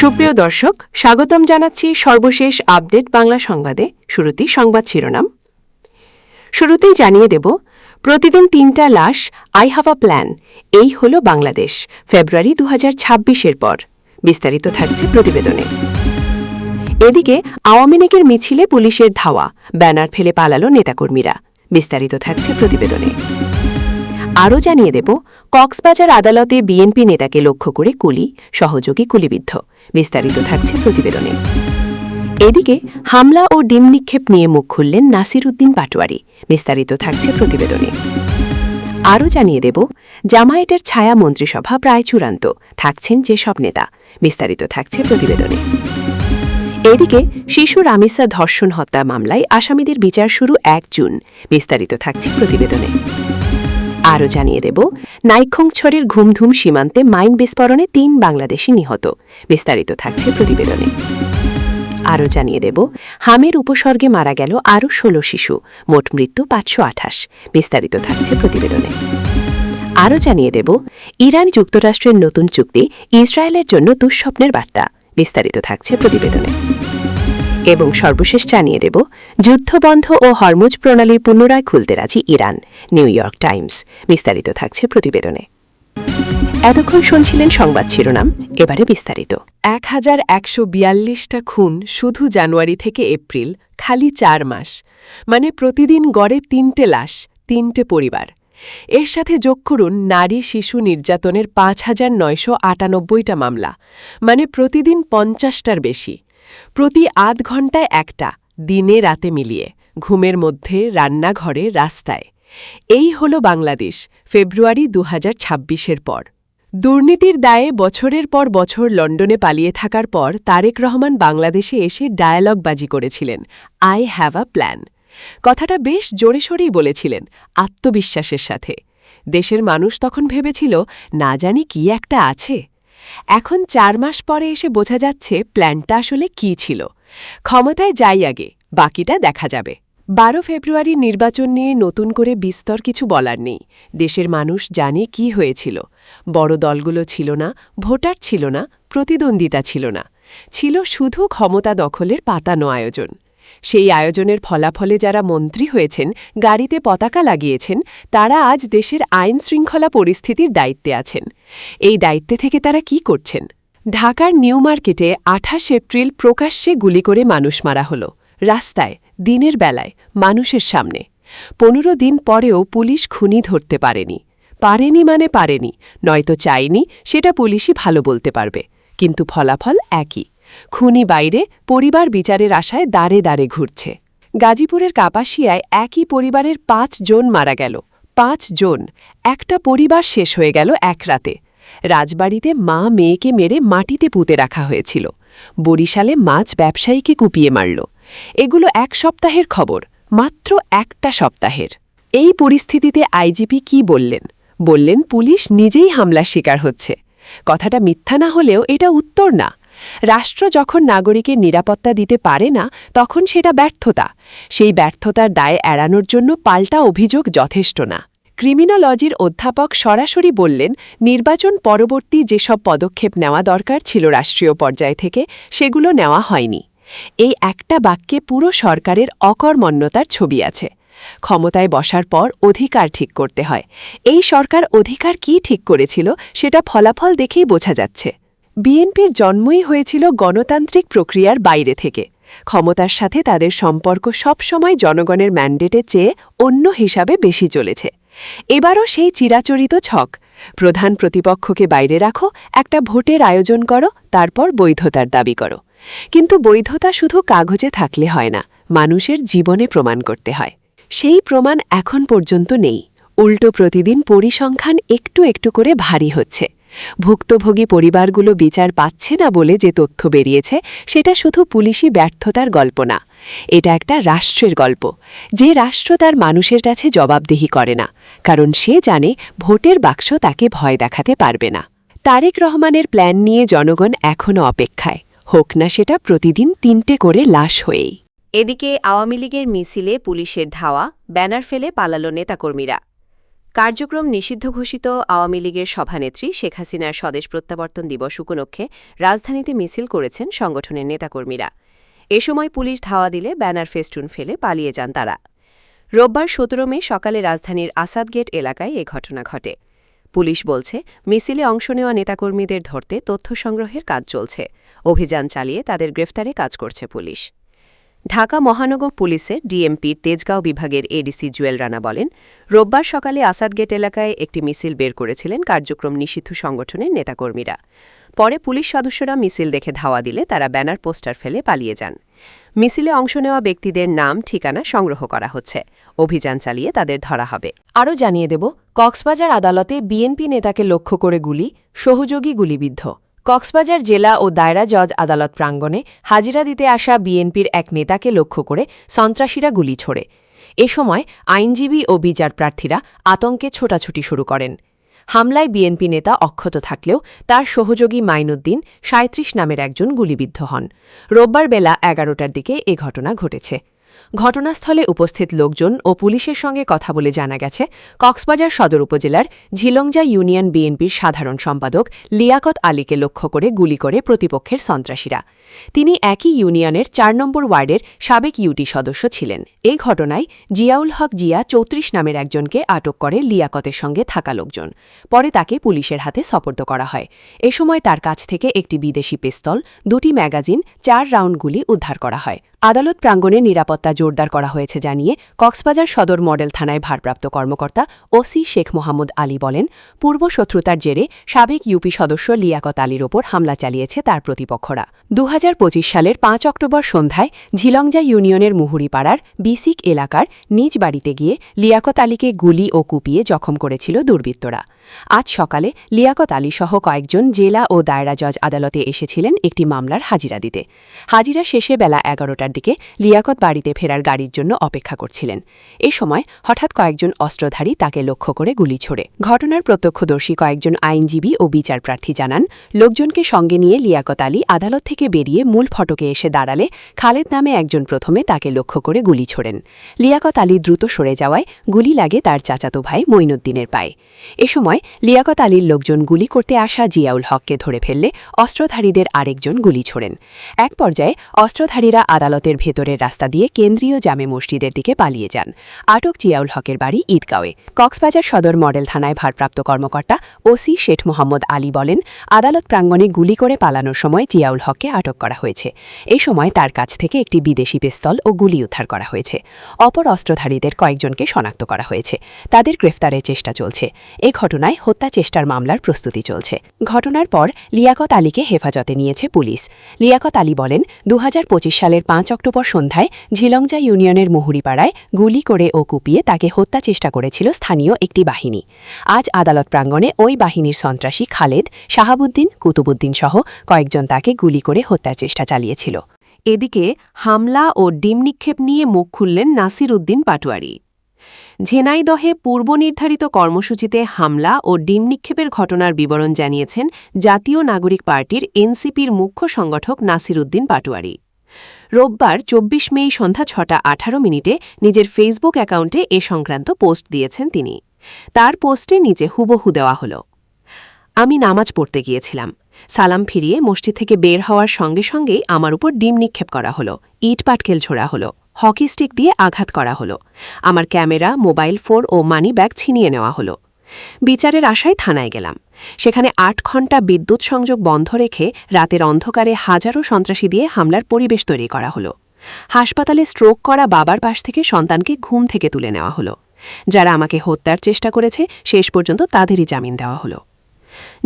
সুপ্রিয় দর্শক, স্বাগতম জানাচ্ছি সর্বশেষ আপডেট বাংলা সংবাদে। শুরুতেই সংবাদ শিরোনাম। শুরুতেই জানিয়ে দেব, প্রতিদিন ৩টা লাশ, আই হ্যাভ আ প্ল্যান, এই হল বাংলাদেশ ফেব্রুয়ারি ২০২৬-এর পর। বিস্তারিত থাকছে প্রতিবেদনে। এদিকে আওয়ামী লীগের মিছিলে পুলিশের ধাওয়া, ব্যানার ফেলে পালালো নেতাকর্মীরা। বিস্তারিত থাকছে প্রতিবেদনে। আরও জানিয়ে দেব, কক্সবাজার আদালতে বিএনপি নেতাকে লক্ষ্য করে কুলি, সহযোগী গুলিবিদ্ধ। বিস্তারিত থাকছে প্রতিবেদনে। এদিকে হামলা ও ডিম নিক্ষেপ নিয়ে মুখ খুললেন নাসির উদ্দিন পাটোয়ারি। বিস্তারিত থাকছে প্রতিবেদনে। আরও জানিয়ে দেব, জামায়াতের ছায়া মন্ত্রিসভা প্রায় চূড়ান্ত, থাকছেন যেসব নেতা। বিস্তারিত থাকছে প্রতিবেদনে। এদিকে শিশু রামিসা ধর্ষণ হত্যা মামলায় আসামিদের বিচার শুরু ১ জুন। বিস্তারিত থাকছে প্রতিবেদনে। আরও জানিয়ে দেব, নাইখংছড়ির ঘুমধুম সীমান্তে মাইন বিস্ফোরণে ৩ বাংলাদেশি নিহত। বিস্তারিত থাকছে প্রতিবেদনে। আরও জানিয়ে দেব, হামের উপসর্গে মারা গেল আরও ১৬ শিশু, মোট মৃত্যু ৫২৮। বিস্তারিত থাকছে প্রতিবেদনে। আরও জানিয়ে দেব, ইরান যুক্তরাষ্ট্রের নতুন চুক্তি ইসরায়েলের জন্য দুঃস্বপ্নের বার্তা। বিস্তারিত থাকছে প্রতিবেদনে। এবং সর্বশেষ জানিয়ে দেব, যুদ্ধবন্ধ ও হরমুজ প্রণালীর পুনরায় খুলতে রাজি ইরান, নিউ ইয়র্ক টাইমস। বিস্তারিত থাকছে প্রতিবেদনে। এতক্ষণ শুনছিলেন সংবাদ শিরোনাম, এবারে বিস্তারিত। ১,১৪২টা খুন শুধু জানুয়ারি থেকে এপ্রিল, খালি ৪ মাস। মানে প্রতিদিন গড়ে ৩টে লাশ, ৩টে পরিবার। এর সাথে যোগ করুন নারী শিশু নির্যাতনের ৫,৯৯৮টা মামলা, মানে প্রতিদিন ৫০টার বেশি। প্রতি আধ ঘণ্টায় একটা, দিনে রাতে মিলিয়ে, ঘুমের মধ্যে, রান্নাঘরে, রাস্তায়। এই হল বাংলাদেশ ফেব্রুয়ারি ২০২৬-এর পর। দুর্নীতির দায়ে বছরের পর বছর লন্ডনে পালিয়ে থাকার পর তারেক রহমান বাংলাদেশে এসে ডায়ালগবাজি করেছিলেন, আই হ্যাভ আ প্ল্যান। কথাটা বেশ জোরে সোরেই বলেছিলেন, আত্মবিশ্বাসের সাথে। দেশের মানুষ তখন ভেবেছিল, না জানি কি একটা আছে। এখন ৪ মাস পরে এসে বোঝা যাচ্ছে প্ল্যানটা আসলে কী ছিল। ক্ষমতায় যাই আগে, বাকিটা দেখা যাবে। ১২ ফেব্রুয়ারি নির্বাচন নিয়ে নতুন করে বিস্তর কিছু বলার নেই। দেশের মানুষ জানে কি হয়েছিল। বড় দলগুলো ছিল না, ভোটার ছিল না, প্রতিদ্বন্দ্বিতা ছিল না। ছিল শুধু ক্ষমতা দখলের পাতানো আয়োজন। সেই আয়োজনের ফলাফলে যারা মন্ত্রী হয়েছেন, গাড়িতে পতাকা লাগিয়েছেন, তারা আজ দেশের আইন শৃঙ্খলা পরিস্থিতির দায়িত্বে আছেন। এই দায়িত্বে থেকে তারা কি করছেন? ঢাকার নিউ মার্কেটে ২৮ এপ্রিল প্রকাশ্যে গুলি করে মানুষ মারা হল, রাস্তায়, দিনের বেলায়, মানুষের সামনে। ১৫ দিন পরেও পুলিশ খুনি ধরতে পারেনি। পারেনি, নয়তো চায়নি, সেটা পুলিশই ভালো বলতে পারবে। কিন্তু ফলাফল একই। খুনি বাইরে, পরিবার বিচারের আশায় দাঁড়ে দাঁড়ে ঘুরছে। গাজীপুরের কাপাসিয়ায় একই পরিবারের ৫ জন মারা গেল। ৫ জন, একটা পরিবার শেষ হয়ে গেল এক রাতে। রাজবাড়িতে মা মেয়েকে মেরে মাটিতে পুঁতে রাখা হয়েছিল। বরিশালে মাছ ব্যবসায়ীকে কুপিয়ে মারল। এগুলো ১ সপ্তাহের খবর, মাত্র একটা সপ্তাহের। এই পরিস্থিতিতে আইজিপি কি বললেন? বললেন পুলিশ নিজেই হামলার শিকার হচ্ছে। কথাটা মিথ্যা না হলেও এটা উত্তর না। রাষ্ট্র যখন নাগরিকের নিরাপত্তা দিতে পারে না, তখন সেটা ব্যর্থতা। সেই ব্যর্থতার দায় এড়ানোর জন্য পাল্টা অভিযোগ যথেষ্ট না। ক্রিমিনোলজির অধ্যাপক সরাসরি বললেন, নির্বাচন পরবর্তী যেসব পদক্ষেপ নেওয়া দরকার ছিল রাষ্ট্রীয় পর্যায় থেকে, সেগুলো নেওয়া হয়নি। এই একটা বাক্যে পুরো সরকারের অকর্মণ্যতার ছবি আছে। ক্ষমতায় বসার পর অধিকার ঠিক করতে হয়। এই সরকার অধিকার কি ঠিক করেছিল, সেটা ফলাফল দেখেই বোঝা যাচ্ছে। বিএনপির জন্মই হয়েছিল গণতান্ত্রিক প্রক্রিয়ার বাইরে থেকে। ক্ষমতার সাথে তাদের সম্পর্ক সবসময় জনগণের ম্যান্ডেটের চেয়ে অন্য হিসাবে বেশি চলেছে। এবারও সেই চিরাচরিত ছক। প্রধান প্রতিপক্ষকে বাইরে রাখো, একটা ভোটের আয়োজন করো, তারপর বৈধতার দাবি করো। কিন্তু বৈধতা শুধু কাগজে থাকলে হয় না, মানুষের জীবনে প্রমাণ করতে হয়। সেই প্রমাণ এখন পর্যন্ত নেই। উল্টো প্রতিদিন পরিসংখ্যান একটু একটু করে ভারী হচ্ছে। ভুক্তভোগী পরিবারগুলো বিচার পাচ্ছে না বলে যে তথ্য বেরিয়েছে, সেটা শুধু পুলিশি ব্যর্থতার গল্প না। এটা একটা রাষ্ট্রের গল্প। যে রাষ্ট্র তার মানুষের কাছে জবাবদিহি করে না, কারণ সে জানে ভোটের বাক্স তাকে ভয় দেখাতে পারবে না। তারেক রহমানের প্ল্যান নিয়ে জনগণ এখনও অপেক্ষায়, হোক না সেটা প্রতিদিন ৩টে করে লাশ হয়েই। এদিকে আওয়ামী লীগের মিছিলে পুলিশের ধাওয়া, ব্যানার ফেলে পালালো নেতাকর্মীরা। কার্যক্রম নিষিদ্ধ ঘোষিত আওয়ামী লীগের সভানেত্রী শেখ হাসিনার স্বদেশ প্রত্যাবর্তন দিবস উপলক্ষে রাজধানীতে মিছিল করেছেন সংগঠনের নেতাকর্মীরা। এ সময় পুলিশ ধাওয়া দিলে ব্যানার ফেস্টুন ফেলে পালিয়ে যান তারা। রোববার ১৭ মে সকালে রাজধানীর আসাদ গেট এলাকায় এ ঘটনা ঘটে। পুলিশ বলছে, মিছিলে অংশ নেওয়া নেতাকর্মীদের ধরতে তথ্য সংগ্রহের কাজ চলছে। অভিযান চালিয়ে তাদের গ্রেফতারে কাজ করছে পুলিশ। ঢাকা মহানগর পুলিশের ডিএমপির তেজগাঁও বিভাগের এডিসি জুয়েল রানা বলেন, রোববার সকালে আসাদ গেট এলাকায় একটি মিছিল বের করেছিলেন কার্যক্রম নিষিদ্ধ সংগঠনের নেতাকর্মীরা। পরে পুলিশ সদস্যরা মিছিল দেখে ধাওয়া দিলে তারা ব্যানার পোস্টার ফেলে পালিয়ে যান। মিছিলে অংশ নেওয়া ব্যক্তিদের নাম ঠিকানা সংগ্রহ করা হচ্ছে। অভিযান চালিয়ে তাদের ধরা হবে। আরও জানিয়ে দেব, কক্সবাজার আদালতে বিএনপি নেতাকে লক্ষ্য করে গুলি, সহযোগী গুলিবিদ্ধ। কক্সবাজার জেলা ও দায়রা জজ আদালত প্রাঙ্গণে হাজিরা দিতে আসা বিএনপির এক নেতাকে লক্ষ্য করে সন্ত্রাসীরা গুলি ছোড়ে। এ সময় আইনজীবী ও বিচার প্রার্থীরা আতঙ্কে ছোটাছুটি শুরু করেন। হামলায় বিএনপি নেতা অক্ষত থাকলেও তার সহযোগী মাইনুদ্দিন ৩৭ নামের একজন গুলিবিদ্ধ হন। রোববার বেলা ১১টার দিকে এ ঘটনা ঘটেছে। ঘটনাস্থলে উপস্থিত লোকজন ও পুলিশের সঙ্গে কথা বলে জানা গেছে, কক্সবাজার সদর উপজেলার ঝিলংজা ইউনিয়ন বিএনপির সাধারণ সম্পাদক লিয়াকত আলীকে লক্ষ্য করে গুলি করে প্রতিপক্ষের সন্ত্রাসীরা। তিনি একই ইউনিয়নের ৪ নম্বর ওয়ার্ডের সাবেক ইউটি সদস্য ছিলেন। এই ঘটনায় জিয়াউল হক জিয়া ৩৪ নামের একজনকে আটক করে লিয়াকতের সঙ্গে থাকা লোকজন। পরে তাকে পুলিশের হাতে সোপর্দ করা হয়। এ সময় তার কাছ থেকে একটি বিদেশি পিস্তল, ২টি ম্যাগাজিন, ৪ রাউন্ড গুলি উদ্ধার করা হয়। আদালত প্রাঙ্গণে নিরাপত্তা জোরদার করা হয়েছে জানিয়ে কক্সবাজার সদর মডেল থানায় ভারপ্রাপ্ত কর্মকর্তা ওসি শেখ মোহাম্মদ আলী বলেন, পূর্ব শত্রুতার জেরে সাবেক ইউপি সদস্য লিয়াকত আলীর ওপর হামলা চালিয়েছে তার প্রতিপক্ষরা। ২০২৫ সালের ৫ অক্টোবর সন্ধ্যায় ঝিলংজা ইউনিয়নের মুহুরিপাড়ার বিসিক এলাকার নিজ বাড়িতে গিয়ে লিয়াকত আলীকে গুলি ও কুপিয়ে জখম করেছিল দুর্বৃত্তরা। আজ সকালে লিয়াকত আলীসহ কয়েকজন জেলা ও দায়রা জজ আদালতে এসেছিলেন একটি মামলার হাজিরা দিতে। হাজিরা শেষে বেলা ১১টার দিকে লিয়াকত বাড়িতে ফেরার গাড়ির জন্য অপেক্ষা করছিলেন। এ সময় হঠাৎ কয়েকজন অস্ত্রধারী তাকে লক্ষ্য করে গুলি ছোড়ে। ঘটনার প্রত্যক্ষদর্শী কয়েকজন আইনজীবী ও বিচার প্রার্থী জানান, লোকজনকে সঙ্গে নিয়ে লিয়াকত আলী আদালত থেকে বেরিয়ে মূল ফটকে এসে দাঁড়ালে খালেদ নামে একজন প্রথমে তাকে লক্ষ্য করে গুলি ছোড়েন। লিয়াকত আলী দ্রুত সরে যাওয়ায় গুলি লাগে তার চাচাতো ভাই মঈনুদ্দিনের পায়ে। এ সময় লিয়াকত আলীর লোকজন গুলি করতে আসা জিয়াউল হককে ধরে ফেললে অস্ত্রধারীদের আরেকজন গুলি ছোড়েন। এক পর্যায়ে অস্ত্রধারীরা আদালতের ভেতরের রাস্তা দিয়ে কেন্দ্রীয় জামে মসজিদের দিকে পালিয়ে যান। আটক জিয়াউল হকের বাড়ি ঈদগাঁওয়ে। কক্সবাজার সদর মডেল থানায় ভারপ্রাপ্ত কর্মকর্তা ওসি শেখ মোহাম্মদ আলী বলেন, আদালত প্রাঙ্গণে গুলি করে পালানোর সময় জিয়াউল হককে আটক করা হয়েছে। এই সময় তার কাছ থেকে একটি বিদেশি পিস্তল ও গুলি উদ্ধার করা হয়েছে। অপর অস্ত্রধারীদের কয়েকজনকে শনাক্ত করা হয়েছে। তাদের গ্রেফতারের চেষ্টা চলছে। এ ঘটনায় হত্যা চেষ্টার মামলার প্রস্তুতি চলছে। ঘটনার পর লিয়াকত আলীকে হেফাজতে নিয়েছে পুলিশ। লিয়াকত আলী বলেন, ২০২৫ সালের ৫ অক্টোবর সন্ধ্যায় ঝিলংজা ইউনিয়নের মুহুরিপাড়ায় গুলি করে ও কুপিয়ে তাকে হত্যা চেষ্টা করেছিল স্থানীয় একটি বাহিনী। আজ আদালত প্রাঙ্গণে ওই বাহিনীর সন্ত্রাসী খালেদ, শাহাবুদ্দিন, কুতুবুদ্দিন সহ কয়েকজন তাকে গুলি করে হত্যার চেষ্টা চালিয়েছিল। এদিকে হামলা ও ডিম নিক্ষেপ নিয়ে মুখ খুললেন নাসির উদ্দিন পাটোয়ারি। ঝিনাইদহে পূর্বনির্ধারিত কর্মসূচিতে হামলা ও ডিম নিক্ষেপের ঘটনার বিবরণ জানিয়েছেন জাতীয় নাগরিক পার্টির এনসিপির মুখ্য সংগঠক নাসির উদ্দিন পাটোয়ারি। রোববার ২৪ মে সন্ধ্যা ৬টা১৮ নিজের ফেসবুক অ্যাকাউন্টে এ সংক্রান্ত পোস্ট দিয়েছেন তিনি। তার পোস্টে নিচে হুবহু দেওয়া হল, আমি নামাজ পড়তে গিয়েছিলাম। সালাম ফিরিয়ে মসজিদ থেকে বের হওয়ার সঙ্গে সঙ্গেই আমার উপর ডিম নিক্ষেপ করা হলো, ইট পাটকেল ছোড়া হলো, হকি স্টিক দিয়ে আঘাত করা হলো। আমার ক্যামেরা, মোবাইল ফোন ও মানি ব্যাগ ছিনিয়ে নেওয়া হলো। বিচারের আশায় থানায় গেলাম। সেখানে ৮ ঘণ্টা বিদ্যুৎ সংযোগ বন্ধ রেখে রাতের অন্ধকারে হাজারো সন্ত্রাসী দিয়ে হামলার পরিবেশ তৈরি করা হলো। হাসপাতালে স্ট্রোক করা বাবার পাশ থেকে সন্তানকে ঘুম থেকে তুলে নেওয়া হলো। যারা আমাকে হত্যার চেষ্টা করেছে শেষ পর্যন্ত তাদেরই জামিন দেওয়া হলো।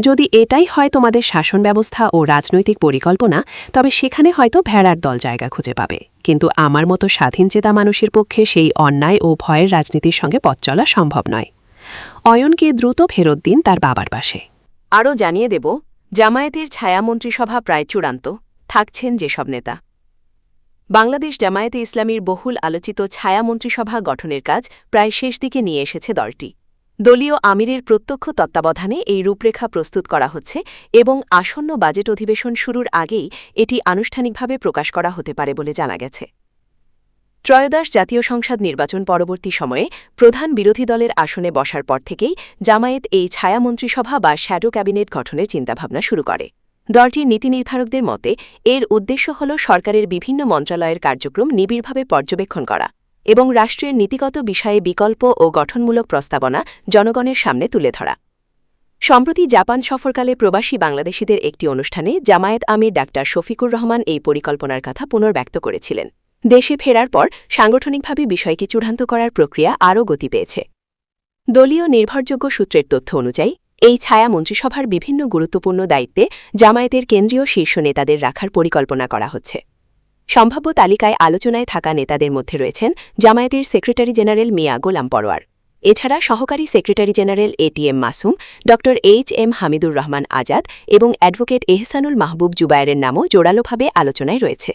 যদি এটাই হয় তোমাদের শাসন ব্যবস্থা ও রাজনৈতিক পরিকল্পনা, তবে সেখানে হয়তো ভেড়ার দল জায়গা খুঁজে পাবে। কিন্তু আমার মতো স্বাধীনচেতা মানুষের পক্ষে সেই অন্যায় ও ভয়ের রাজনীতির সঙ্গে পথ চলা সম্ভব নয়। অয়নকে দ্রুত ফেরত দিন তার বাবার পাশে। আরও জানিয়ে দেব, জামায়াতের ছায়ামন্ত্রিসভা প্রায় চূড়ান্ত, থাকছেন যেসব নেতা। বাংলাদেশ জামায়াতে ইসলামীর বহুল আলোচিত ছায়ামন্ত্রিসভা গঠনের কাজ প্রায় শেষ দিকে নিয়ে এসেছে দলটি। দলীয় আমিরের প্রত্যক্ষ তত্ত্বাবধানে এই রূপরেখা প্রস্তুত করা হচ্ছে এবং আসন্ন বাজেট অধিবেশন শুরুর আগেই এটি আনুষ্ঠানিকভাবে প্রকাশ করা হতে পারে বলে জানা গেছে। ত্রয়োদশ জাতীয় সংসদ নির্বাচন পরবর্তী সময়ে প্রধান বিরোধী দলের আসনে বসার পর থেকেই জামায়াত এই ছায়া মন্ত্রিসভা বা শ্যাডো ক্যাবিনেট গঠনের চিন্তাভাবনা শুরু করে। দলটির নীতি নির্ধারকদের মতে এর উদ্দেশ্য হল সরকারের বিভিন্ন মন্ত্রণালয়ের কার্যক্রম নিবিড়ভাবে পর্যবেক্ষণ করা এবং রাষ্ট্রের নীতিগত বিষয়ে বিকল্প ও গঠনমূলক প্রস্তাবনা জনগণের সামনে তুলে ধরা। সম্প্রতি জাপান সফরকালে প্রবাসী বাংলাদেশিদের একটি অনুষ্ঠানে জামায়াত আমির ডাক্তার শফিকুর রহমান এই পরিকল্পনার কথা পুনর্ব্যক্ত করেছিলেন। দেশে ফেরার পর সাংগঠনিকভাবে বিষয়টি চূড়ান্ত করার প্রক্রিয়া আরও গতি পেয়েছে। দলীয় নির্ভরযোগ্য সূত্রের তথ্য অনুযায়ী এই ছায়া মন্ত্রিসভার বিভিন্ন গুরুত্বপূর্ণ দায়িত্বে জামায়াতের কেন্দ্রীয় শীর্ষ নেতাদের রাখার পরিকল্পনা করা হচ্ছে। সম্ভাব্য তালিকায় আলোচনায় থাকা নেতাদের মধ্যে রয়েছেন জামায়াতের সেক্রেটারি জেনারেল মিয়া গোলাম পরোয়ার, এছাড়া সহকারী সেক্রেটারি জেনারেল এটিএম মাসুম, ডএম হামিদুর রহমান আজাদ এবং অ্যাডভোকেট এহসানুল মাহবুব জুবায়েরের নামও জোরালোভাবে আলোচনায় রয়েছে।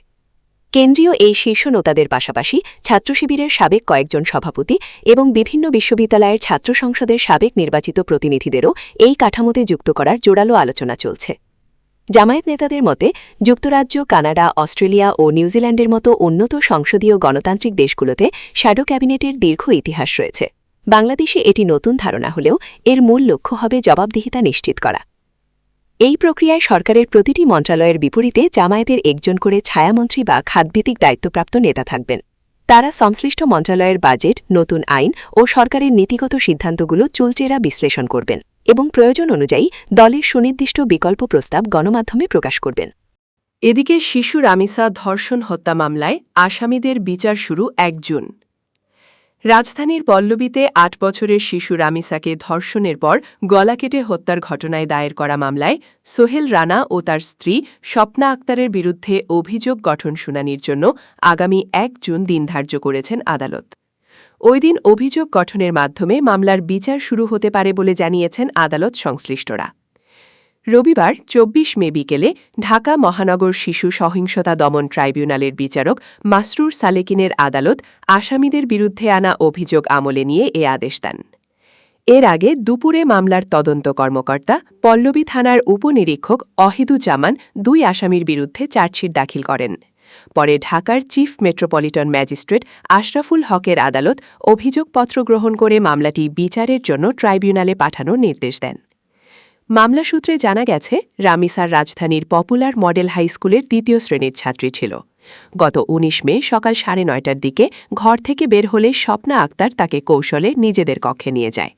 কেন্দ্রীয় এই শীর্ষ নেতাদের পাশাপাশি ছাত্রশিবিরের সাবেক কয়েকজন সভাপতি এবং বিভিন্ন বিশ্ববিদ্যালয়ের ছাত্র সংসদের সাবেক নির্বাচিত প্রতিনিধিদেরও এই কাঠামোতে যুক্ত করার জোরালো আলোচনা চলছে। জামায়াত নেতাদের মতে যুক্তরাজ্য, কানাডা, অস্ট্রেলিয়া ও নিউজিল্যান্ডের মতো উন্নত সংসদীয় গণতান্ত্রিক দেশগুলোতে শ্যাডো ক্যাবিনেটের দীর্ঘ ইতিহাস রয়েছে। বাংলাদেশে এটি নতুন ধারণা হলেও এর মূল লক্ষ্য হবে জবাবদিহিতা নিশ্চিত করা। এই প্রক্রিয়ায় সরকারের প্রতিটি মন্ত্রণালয়ের বিপরীতে জামায়াতের একজন করে ছায়ামন্ত্রী বা খাতভিত্তিক দায়িত্বপ্রাপ্ত নেতা থাকবেন। তারা সংশ্লিষ্ট মন্ত্রণালয়ের বাজেট, নতুন আইন ও সরকারের নীতিগত সিদ্ধান্তগুলো চুলচেরা বিশ্লেষণ করবেন এবং প্রয়োজন অনুযায়ী দলের সুনির্দিষ্ট বিকল্প প্রস্তাব গণমাধ্যমে প্রকাশ করবেন। এদিকে শিশু রামিসা ধর্ষণ হত্যা মামলায় আসামিদের বিচার শুরু ১ জুন। রাজধানীর পল্লবীতে ৮ বছরের শিশু রামিসাকে ধর্ষণের পর গলা কেটে হত্যার ঘটনায় দায়ের করা মামলায় সোহেল রানা ও তার স্ত্রী স্বপ্না আক্তারের বিরুদ্ধে অভিযোগ গঠন শুনানির জন্য আগামী ১ জুন দিন ধার্য করেছেন আদালত। ওই দিন অভিযোগ গঠনের মাধ্যমে মামলার বিচার শুরু হতে পারে বলে জানিয়েছেন আদালত সংশ্লিষ্টরা। রবিবার ২৪ মে বিকেলে ঢাকা মহানগর শিশু সহিংসতা দমন ট্রাইব্যুনালের বিচারক মাসরুর সালেকিনের আদালত আসামিদের বিরুদ্ধে আনা অভিযোগ আমলে নিয়ে এ আদেশ দেন। এর আগে দুপুরে মামলার তদন্ত কর্মকর্তা পল্লবী থানার উপনিরীক্ষক অহিদুজ্জামান ২ আসামির বিরুদ্ধে চার্জশিট দাখিল করেন। পরে ঢাকার চিফ মেট্রোপলিটন ম্যাজিস্ট্রেট আশরাফুল হকের আদালত অভিযোগপত্র গ্রহণ করে মামলাটি বিচারের জন্য ট্রাইব্যুনালে পাঠানোর নির্দেশ দেন। মামলা সূত্রে জানা গেছে, রামিসার রাজধানীর পপুলার মডেল হাইস্কুলের ২য় শ্রেণীর ছাত্রী ছিল। গত ১৯ মে সকাল ৯:৩০টার দিকে ঘর থেকে বের হলে স্বপ্না আক্তার তাকে কৌশলে নিজেদের কক্ষে নিয়ে যায়।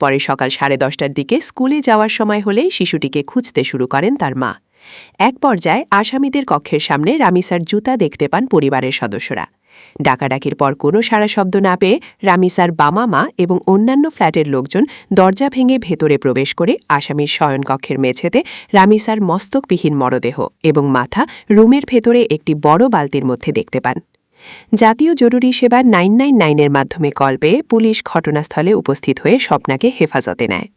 পরে সকাল ১০:৩০টার দিকে স্কুলে যাওয়ার সময় হলে শিশুটিকে খুঁজতে শুরু করেন তার মা। এক পর্যায়ে আসামিদের কক্ষের সামনে রামিসার জুতা দেখতে পান পরিবারের সদস্যরা। ডাকাডাকির পর কোনো সাড়া শব্দ না পেয়ে রামিসার বাবা মা এবং অন্যান্য ফ্ল্যাটের লোকজন দরজা ভেঙে ভেতরে প্রবেশ করে আসামির শয়নকক্ষের মেঝেতে রামিসার মস্তকবিহীন মরদেহ এবং মাথা রুমের ভেতরে একটি বড় বালতির মধ্যে দেখতে পান। জাতীয় জরুরি সেবা ৯৯৯-এর মাধ্যমে কল পেয়ে পুলিশ ঘটনাস্থলে উপস্থিত হয়ে স্বপ্নাকে হেফাজতে নেয়।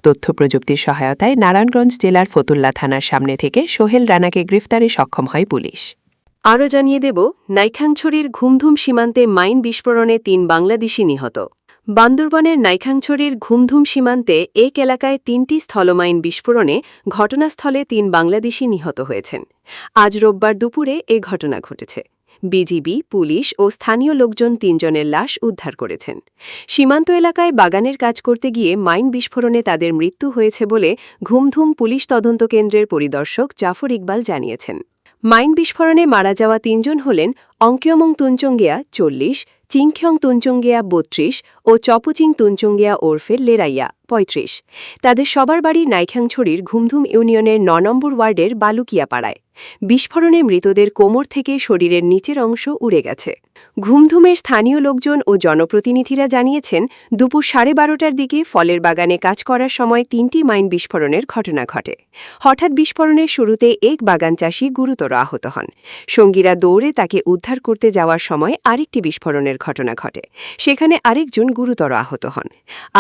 তথ্য প্রযুক্তির সহায়তায় নারায়ণগঞ্জ জেলার ফতুল্লা থানার সামনে থেকে সোহেল রানাকে গ্রেফতারে সক্ষম হয় পুলিশ। আরও জানিয়ে দেব, নাইখাংছড়ির ঘুমধুম সীমান্তে মাইন বিস্ফোরণে ৩ বাংলাদেশি নিহত। বান্দরবানের নাইখাংছড়ির ঘুমধুম সীমান্তে এক এলাকায় ৩টি স্থলমাইন বিস্ফোরণে ঘটনাস্থলে ৩ বাংলাদেশি নিহত হয়েছেন। আজ রোববার দুপুরে এ ঘটনা ঘটেছে। বিজিবি, পুলিশ ও স্থানীয় লোকজন ৩ জনের লাশ উদ্ধার করেছেন। সীমান্ত এলাকায় বাগানের কাজ করতে গিয়ে মাইন বিস্ফোরণে তাদের মৃত্যু হয়েছে বলে ঘুমধুম পুলিশ তদন্ত কেন্দ্রের পরিদর্শক জাফর ইকবাল জানিয়েছেন। মাইন বিস্ফোরণে মারা যাওয়া ৩ জন হলেন অঙ্কিয়মং তুনচঙ্গিয়া ৪০, চিংখ্যং তুনচঙ্গিয়া ৩২ ও চপুচিং তুনচঙ্গিয়া ওরফে লেরাইয়া ৩৫। তাদের সবার বাড়ি নাইখাংছড়ির ঘুমধুম ইউনিয়নের ৯ নম্বর ওয়ার্ডের বালুকিয়া পাড়ায়। বিস্ফোরণে মৃতদের কোমর থেকে শরীরের নিচের অংশ উড়ে গেছে। ঘুমধুমের স্থানীয় লোকজন ও জনপ্রতিনিধিরা জানিয়েছেন, দুপুর ১২:৩০টার দিকে ফলের বাগানে কাজ করার সময় ৩টি মাইন বিস্ফোরণের ঘটনা ঘটে। হঠাৎ বিস্ফোরণের শুরুতে এক বাগান চাষি গুরুতর আহত হন। সঙ্গীরা দৌড়ে তাকে উদ্ধার করতে যাওয়ার সময় আরেকটি বিস্ফোরণের ঘটনা ঘটে। সেখানে আরেকজন গুরুতর আহত হন।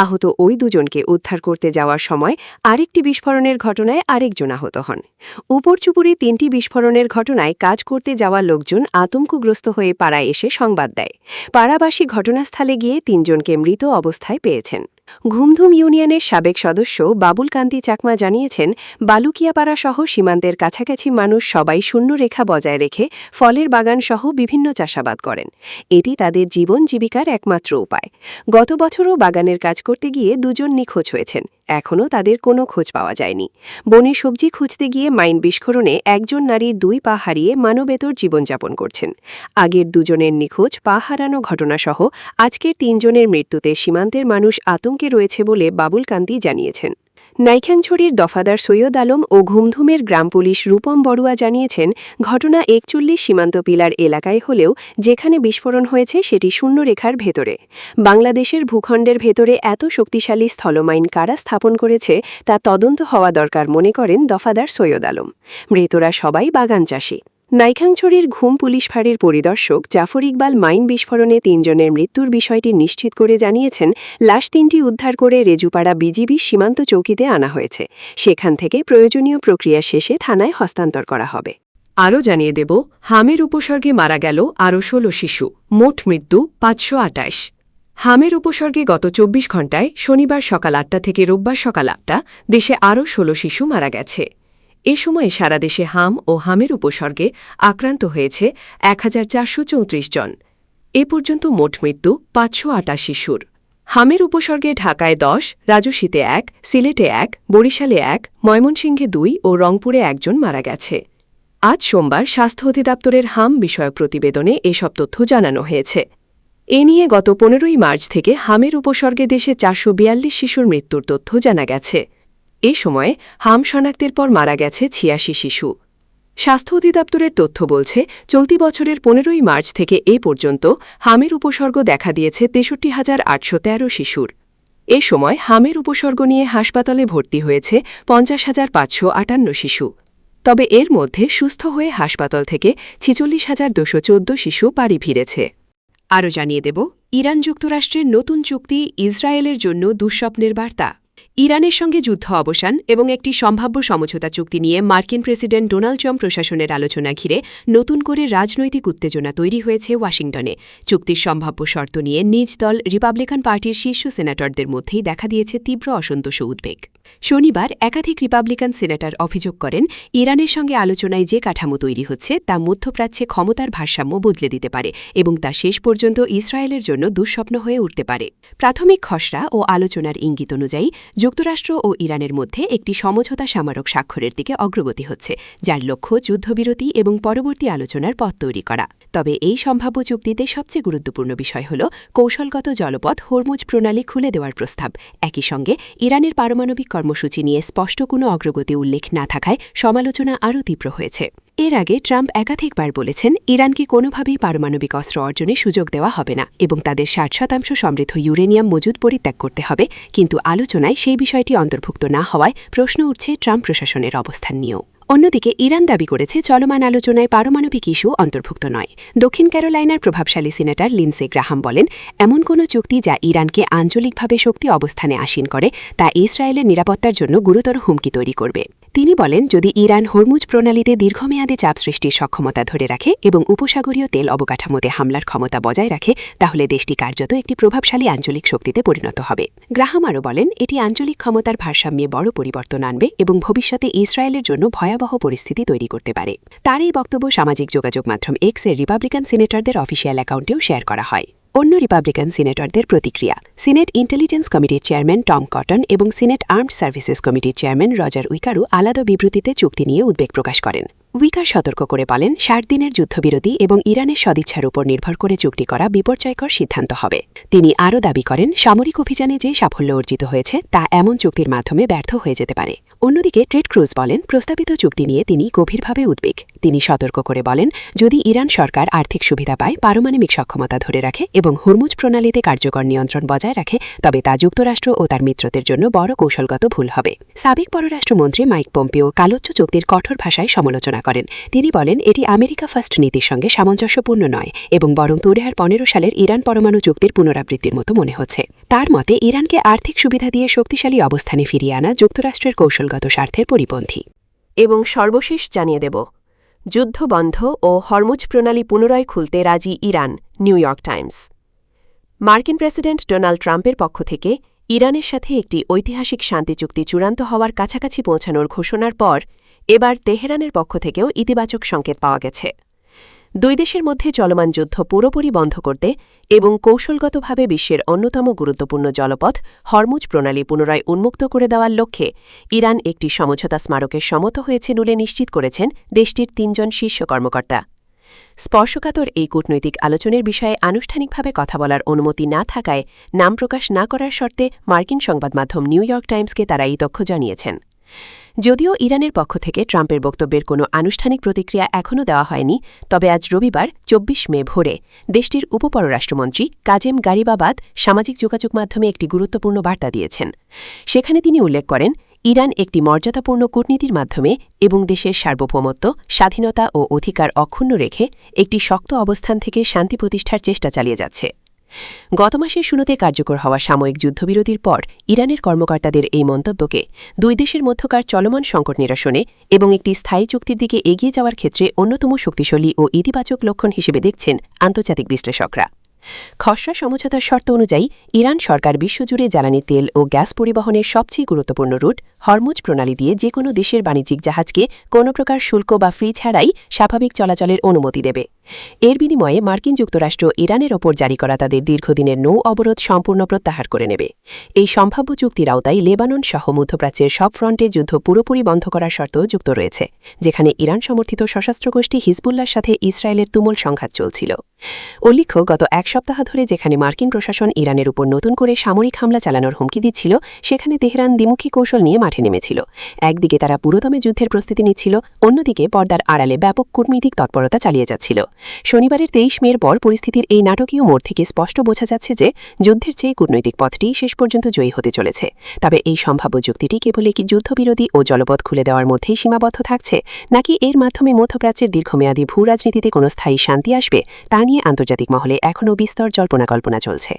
আহত ওই দুজনকে উদ্ধার করতে যাওয়ার সময় আরেকটি বিস্ফোরণের ঘটনায় আরেকজন আহত হন। উপরচুপুরি ৩টি বিস্ফোরণের ঘটনায় কাজ করতে যাওয়া লোকজন আতঙ্কগ্রস্ত হয়ে পাড়ায় এসে সংবাদ দেয়। পাড়াবাসী ঘটনাস্থলে গিয়ে ৩ জনকে মৃত অবস্থায় পেয়েছেন। ঘুমধুম ইউনিয়নের সাবেক সদস্য বাবুল কান্তি চাকমা জানিয়েছেন, বালুকিয়াপাড়া-সহ সীমান্তের কাছাকাছি মানুষ সবাই শূন্যরেখা বজায় রেখে ফলের বাগানসহ বিভিন্ন চাষাবাদ করেন। এটি তাদের জীবন জীবিকার একমাত্র উপায়। গত বছরও বাগানের কাজ করতে গিয়ে দুজন নিখোঁজ হয়েছেন। এখনও তাদের কোনো খোঁজ পাওয়া যায়নি। বনে সবজি খুঁজতে গিয়ে মাইন বিস্ফোরণে একজন নারীর 2 পা হারিয়ে মানবেতর জীবনযাপন করছেন। আগের দুজনের নিখোঁজ, পা হারানো ঘটনাসহ আজকের 3 জনের মৃত্যুতে সীমান্তের মানুষ আতঙ্কে রয়েছে বলে বাবুল কান্তি জানিয়েছেন। নাইখাংছড়ির দফাদার সৈয়দ আলম ও ঘুমধুমের গ্রাম পুলিশ রূপম বড়ুয়া জানিয়েছেন, ঘটনা 41 সীমান্ত পিলার এলাকায় হলেও যেখানে বিস্ফোরণ হয়েছে সেটি শূন্যরেখার ভেতরে। বাংলাদেশের ভূখণ্ডের ভেতরে এত শক্তিশালী স্থলমাইন কারা স্থাপন করেছে তা তদন্ত হওয়া দরকার মনে করেন দফাদার সৈয়দ আলম। মৃতরা সবাই বাগান চাষী। নাইখাংছড়ির ঘুম পুলিশ ফাঁড়ির পরিদর্শক জাফর ইকবাল মাইন বিস্ফোরণে 3 জনের মৃত্যুর বিষয়টি নিশ্চিত করে জানিয়েছেন, লাশ 3টি উদ্ধার করে রেজুপাড়া বিজিবি সীমান্ত চৌকিতে আনা হয়েছে। সেখান থেকে প্রয়োজনীয় প্রক্রিয়া শেষে থানায় হস্তান্তর করা হবে। আরও জানিয়ে দেব, হামের উপসর্গে মারা গেল আরও 16 শিশু, মোট মৃত্যু 528। হামের উপসর্গে গত 24 ঘণ্টায় শনিবার সকাল 8টা থেকে রোববার সকাল 8টা দেশে আরও 16 শিশু মারা গেছে। এ সময়ে সারা দেশে হাম ও হামের উপসর্গে আক্রান্ত হয়েছে 1434 জন। এ পর্যন্ত মোট মৃত্যু 528 শিশুর। হামের উপসর্গে ঢাকায় 10, রাজশাহীতে 1, সিলেটে 1, বরিশালে 1, ময়মনসিংহে 2 ও রংপুরে 1 জন মারা গেছে। আজ সোমবার স্বাস্থ্য অধিদপ্তরের হাম বিষয়ক প্রতিবেদনে এসব তথ্য জানানো হয়েছে। এ নিয়ে গত 15ই মার্চ থেকে হামের উপসর্গে দেশে 442 শিশুর মৃত্যুর তথ্য জানা গেছে। এ সময়ে হাম শনাক্তের পর মারা গেছে 86 শিশু। স্বাস্থ্য অধিদপ্তরের তথ্য বলছে, চলতি বছরের 15ই মার্চ থেকে এ পর্যন্ত হামের উপসর্গ দেখা দিয়েছে 63,813 শিশুর। এ সময় হামের উপসর্গ নিয়ে হাসপাতালে ভর্তি হয়েছে 50,558 শিশু। তবে এর মধ্যে সুস্থ হয়ে হাসপাতাল থেকে 46,214 শিশু বাড়ি ফিরেছে। আরও জানিয়ে দেব, ইরান যুক্তরাষ্ট্রের নতুন চুক্তি ইসরায়েলের জন্য দুঃস্বপ্নের বার্তা। ইরানের সঙ্গে যুদ্ধ অবসান এবং একটি সম্ভাব্য সমঝোতা চুক্তি নিয়ে মার্কিন প্রেসিডেন্ট ডোনাল্ড ট্রাম্প প্রশাসনের আলোচনা ঘিরে নতুন করে রাজনৈতিক উত্তেজনা তৈরি হয়েছে ওয়াশিংটনে। চুক্তির সম্ভাব্য শর্ত নিয়ে নিজ দল রিপাবলিকান পার্টির শীর্ষ সেনেটরদের মধ্যেই দেখা দিয়েছে তীব্র অসন্তোষ ও উদ্বেগ। শনিবার একাধিক রিপাবলিকান সেনেটর অভিযোগ করেন, ইরানের সঙ্গে আলোচনায় যে কাঠামো তৈরি হচ্ছে তা মধ্যপ্রাচ্যে ক্ষমতার ভারসাম্য বদলে দিতে পারে এবং তা শেষ পর্যন্ত ইসরায়েলের জন্য দুঃস্বপ্ন হয়ে উঠতে পারে। প্রাথমিক খসড়া ও আলোচনার ইঙ্গিত অনুযায়ী যুক্তরাষ্ট্র ও ইরানের মধ্যে একটি সমঝোতা স্মারক স্বাক্ষরের দিকে অগ্রগতি হচ্ছে, যার লক্ষ্য যুদ্ধবিরতি এবং পরবর্তী আলোচনার পথ তৈরি করা। তবে এই সম্ভাব্য চুক্তিতে সবচেয়ে গুরুত্বপূর্ণ বিষয় হল কৌশলগত জলপথ হরমুজ প্রণালী খুলে দেওয়ার প্রস্তাব। একই সঙ্গে ইরানের পারমাণবিক কর্মসূচি নিয়ে স্পষ্ট কোনো অগ্রগতি উল্লেখ না থাকায় সমালোচনা আরও তীব্র হয়েছে। এর আগে ট্রাম্প একাধিকবার বলেছেন, ইরানকে কোনোভাবেই পারমাণবিক অস্ত্র অর্জনে সুযোগ দেওয়া হবে না এবং তাদের 60% সমৃদ্ধ ইউরেনিয়াম মজুদ পরিত্যাগ করতে হবে। কিন্তু আলোচনায় সেই বিষয়টি অন্তর্ভুক্ত না হওয়ায় প্রশ্ন উঠছে ট্রাম্প প্রশাসনের অবস্থান নিয়েও। অন্যদিকে ইরান দাবি করেছে চলমান আলোচনায় পারমাণবিক ইস্যু অন্তর্ভুক্ত নয়। দক্ষিণ ক্যারোলাইনার প্রভাবশালী সিনেটর লিন্ডসে গ্রাহাম বলেন, এমন কোনো চুক্তি যা ইরানকে আঞ্চলিকভাবে শক্তি অবস্থানে আসীন করে তা ইসরায়েলের নিরাপত্তার জন্য গুরুতর হুমকি তৈরি করবে। তিনি বলেন, যদি ইরান হরমুজ প্রণালীতে দীর্ঘমেয়াদে চাপ সৃষ্টির সক্ষমতা ধরে রাখে এবং উপসাগরীয় তেল অবকাঠামোতে হামলার ক্ষমতা বজায় রাখে, তাহলে দেশটি কার্যত একটি প্রভাবশালী আঞ্চলিক শক্তিতে পরিণত হবে। গ্রাহাম আরও বলেন, এটি আঞ্চলিক ক্ষমতার ভারসাম্যে বড় পরিবর্তন আনবে এবং ভবিষ্যতে ইসরায়েলের জন্য ভয়াবহ পরিস্থিতি তৈরি করতে পারে। তার এই বক্তব্য সামাজিক যোগাযোগ মাধ্যম এক্সের রিপাবলিকান সিনেটরদের অফিসিয়াল অ্যাকাউন্টেও শেয়ার করা হয়। অন্য রিপাবলিকান সিনেটরদের প্রতিক্রিয়া। সিনেট ইন্টেলিজেন্স কমিটির চেয়ারম্যান টম কটন এবং সিনেট আর্মড সার্ভিসেস কমিটির চেয়ারম্যান রজার উইকারু আলাদা বিবৃতিতে চুক্তি নিয়ে উদ্বেগ প্রকাশ করেন। উইকার সতর্ক করে বলেন, 60 দিনের যুদ্ধবিরতি এবং ইরানের সদিচ্ছার উপর নির্ভর করে চুক্তি করা বিপর্যয়কর সিদ্ধান্ত হবে। তিনি আরও দাবি করেন, সামরিক অভিযানে যে সাফল্য অর্জিত হয়েছে তা এমন চুক্তির মাধ্যমে ব্যর্থ হয়ে যেতে পারে। অন্যদিকে টেড ক্রুজ বলেন, প্রস্তাবিত চুক্তি নিয়ে তিনি গভীরভাবে উদ্বেগ। তিনি সতর্ক করে বলেন, যদি ইরান সরকার আর্থিক সুবিধা পায়, পারমাণবিক সক্ষমতা ধরে রাখে এবং হরমুজ প্রণালীতে কার্যকর নিয়ন্ত্রণ বজায় রাখে, তবে তা যুক্তরাষ্ট্র ও তার মিত্রদের জন্য বড় কৌশলগত ভুল হবে। সাবেক পররাষ্ট্রমন্ত্রী মাইক পম্পিও কালোচ্চ চুক্তির কঠোর ভাষায় সমালোচনা করেন। তিনি বলেন, এটি আমেরিকা ফার্স্ট নীতির সঙ্গে সামঞ্জস্যপূর্ণ নয় এবং বরং 2015 সালের ইরান পরমাণু চুক্তির পুনরাবৃত্তির মতো মনে হচ্ছে। তার মতে, ইরানকে আর্থিক সুবিধা দিয়ে শক্তিশালী অবস্থানে ফিরিয়ে আনা যুক্তরাষ্ট্রের কৌশলগত স্বার্থের পরিপন্থী। এবং সর্বশেষ জানিয়ে দেব, যুদ্ধ বন্ধ ও হরমুজ প্রণালী পুনরায় খুলতে রাজি ইরান। New York Times. মার্কিন প্রেসিডেন্ট ডোনাল্ড ট্রাম্পের পক্ষ থেকে ইরানের সাথে একটি ঐতিহাসিক শান্তি চুক্তি চূড়ান্ত হওয়ার কাছাকাছি পৌঁছানোর ঘোষণার পর এবার তেহরানের পক্ষ থেকেও ইতিবাচক সংকেত পাওয়া গেছে। দুই দেশের মধ্যে চলমান যুদ্ধ পুরোপুরি বন্ধ করতে এবং কৌশলগতভাবে বিশ্বের অন্যতম গুরুত্বপূর্ণ জলপথ হরমুজ প্রণালী পুনরায় উন্মুক্ত করে দেওয়ার লক্ষ্যে ইরান একটি সমঝোতা স্মারকে সম্মত হয়েছে বলে নিশ্চিত করেছেন দেশটির ৩ জন শীর্ষ কর্মকর্তা। স্পর্শকাতর এই কূটনৈতিক আলোচনার বিষয়ে আনুষ্ঠানিকভাবে কথা বলার অনুমতি না থাকায় নাম প্রকাশ না করার শর্তে মার্কিন সংবাদমাধ্যম নিউ ইয়র্ক টাইমসকে তারা এই তথ্য জানিয়েছেন। যদিও ইরানের পক্ষ থেকে ট্রাম্পের বক্তব্যের কোনো আনুষ্ঠানিক প্রতিক্রিয়া এখনও দেওয়া হয়নি, তবে আজ রবিবার ২৪ মে ভোরে দেশটির উপপররাষ্ট্রমন্ত্রী কাজেম গারিবাবাদ সামাজিক যোগাযোগ মাধ্যমে একটি গুরুত্বপূর্ণ বার্তা দিয়েছেন। সেখানে তিনি উল্লেখ করেন, ইরান একটি মর্যাদাপূর্ণ কূটনীতির মাধ্যমে এবং দেশের সার্বভৌমত্ব, স্বাধীনতা ও অধিকার অক্ষুণ্ণ রেখে একটি শক্ত অবস্থান থেকে শান্তি প্রতিষ্ঠার চেষ্টা চালিয়ে যাচ্ছে। গত মাসের শুরুতে কার্যকর হওয়া সাময়িক যুদ্ধবিরতির পর ইরানের কর্মকর্তাদের এই মন্তব্যকে দুই দেশের মধ্যকার চলমান সংকট নিরসনে এবং একটি স্থায়ী চুক্তির দিকে এগিয়ে যাওয়ার ক্ষেত্রে অন্যতম শক্তিশালী ও ইতিবাচক লক্ষণ হিসেবে দেখছেন আন্তর্জাতিক বিশ্লেষকরা। খসড়া সমঝোতার শর্ত অনুযায়ী ইরান সরকার বিশ্বজুড়ে জ্বালানি তেল ও গ্যাস পরিবহনের সবচেয়ে গুরুত্বপূর্ণ রুট হরমুজ প্রণালী দিয়ে যেকোনো দেশের বাণিজ্যিক জাহাজকে কোনো প্রকার শুল্ক বা ফি ছাড়াই স্বাভাবিক চলাচলের অনুমতি দেবে। এর বিনিময়ে মার্কিন যুক্তরাষ্ট্র ইরানের ওপর জারি করা তাদের দীর্ঘদিনের নৌ অবরোধ সম্পূর্ণ প্রত্যাহার করে নেবে। এই সম্ভাব্য চুক্তির আওতায় লেবানন সহ মধ্যপ্রাচ্যের সব ফ্রন্টে যুদ্ধ পুরোপুরি বন্ধ করার শর্তও যুক্ত রয়েছে, যেখানে ইরান সমর্থিত সশস্ত্র গোষ্ঠী হিজবুল্লাহর সাথে ইসরায়েলের তুমুল সংঘাত চলছিল। উল্লেখ্য, গত এক সপ্তাহ ধরে যেখানে মার্কিন প্রশাসন ইরানের উপর নতুন করে সামরিক হামলা চালানোর হুমকি দিচ্ছিল, সেখানে তেহরান দ্বিমুখী কৌশল নিয়ে মাঠে নেমেছিল। একদিকে তারা পুরোদমে যুদ্ধের প্রস্তুতি নিচ্ছিল, অন্যদিকে পর্দার আড়ালে ব্যাপক কূটনৈতিক তৎপরতা চালিয়ে যাচ্ছিল। শনিবারের ২৩ মের পর পরিস্থিতির এই নাটকীয় মোড় থেকে স্পষ্ট বোঝা যাচ্ছে যে যুদ্ধের চেয়ে কূটনৈতিক পথটি শেষ পর্যন্ত জয়ী হতে চলেছে। তবে এই সম্ভাব্য যুক্তিটি কেবল কি যুদ্ধবিরোধী ও জলপথ খুলে দেওয়ার মধ্যেই সীমাবদ্ধ থাকছে, নাকি এর মাধ্যমে মধ্যপ্রাচ্যের দীর্ঘমেয়াদী ভূরাজনীতিতে কোনো স্থায়ী শান্তি আসবে, তা নিয়ে আন্তর্জাতিক মহলে এখনও বিস্তর জল্পনা কল্পনা চলছে।